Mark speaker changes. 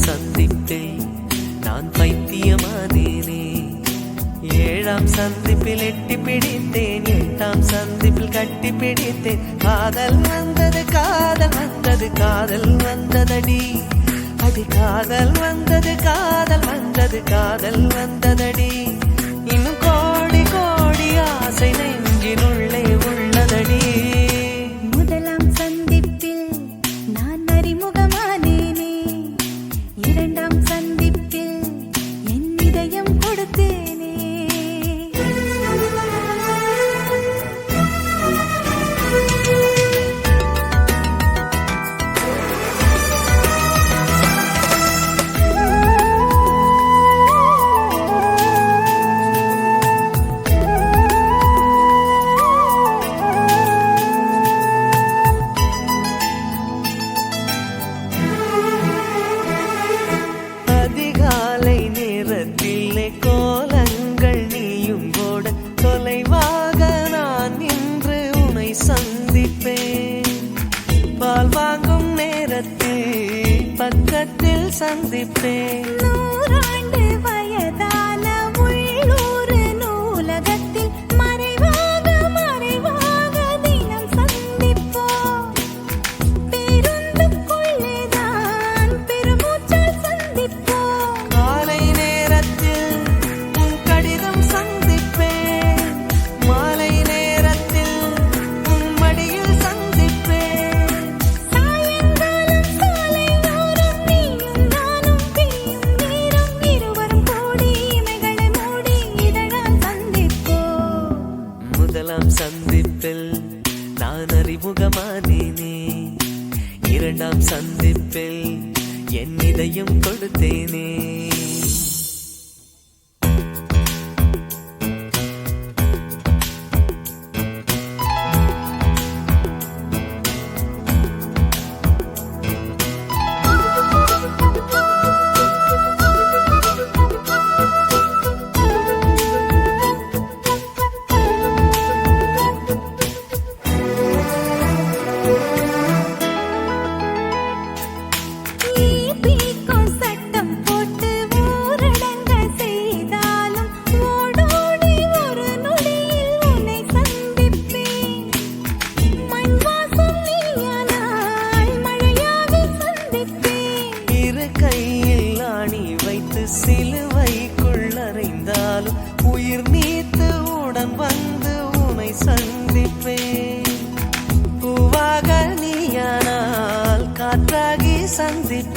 Speaker 1: சந்திப்பில் நான் பைத்தியமானேனே. 7ஆம் சந்திப்பில் எட்டி பிடித்தேன், 8ஆம் சந்திப்பில் கட்டி பிடித்தேன். காதல் வந்தது காதல் வந்தது காதல் வந்ததடி, அடி காதல் வந்தது காதல் வந்தது காதல் வந்ததடி. இன்னும் கோடி கோடி ஆசை நெஞ்சினுள்ளே உள்ளதடி.
Speaker 2: முதலாம் சந்திப்பில் நான் அறிமுகமானேனே, 2ஆம் சந்திப்பில் என் இதயம் கொடுத்தேனே.
Speaker 1: அதிகாலை நேரத்திலே கோலங்கள் நீயும் போட, தொலைவாக நான் இன்று உன்னை சந்திப்பேன். பால் வாங்கும் நேரத்தில் பக்கத்தில் சந்திப்பேன்.
Speaker 2: 100 ஆண்டு வயதான உள்ளூர் நூலகத்தில் மறைவாக மறைவாக தினம் சந்திப்போம். பேருந்துக்குள்ளேதான் பெருமூச்சால் சந்திப்போம்.
Speaker 1: காலை நேரத்தில் உன் கடிதம் சந்திப்பேன், மாலை நேரத்தில் உன் மடியில் சந்திப்பேன்.
Speaker 2: சாயங்காலம் சாலையோரம் நீயும் நானும் பிரியும் நேரம், இருவரும் கூடி இமைகளை மூடி இதழால் சந்திப்போம்.
Speaker 1: முதலாம் சந்திப்பில் நான் அறிமுகமானேனே, 2ஆம் சந்திப்பில் என் இதயம் கொடுத்தேனே.
Speaker 2: ஈபிக்கும் சட்டம் போட்டு ஊரடங்க செய்தாலும் ஓடோடி ஒரு நொடியில் உன்னை சந்திப்பேன். மண் வாசம் நீயானால் மழையாக சந்திப்பேன்.
Speaker 1: இரு கையில் ஆணி வைத்து சிலுவைக்குள் அறைந்தாலும் உயிர் நீத்து உடன் வந்து உன்னை சந்திப்பேன். பூவாக நீயானால் காற்றாகி சந்திப்பேன்.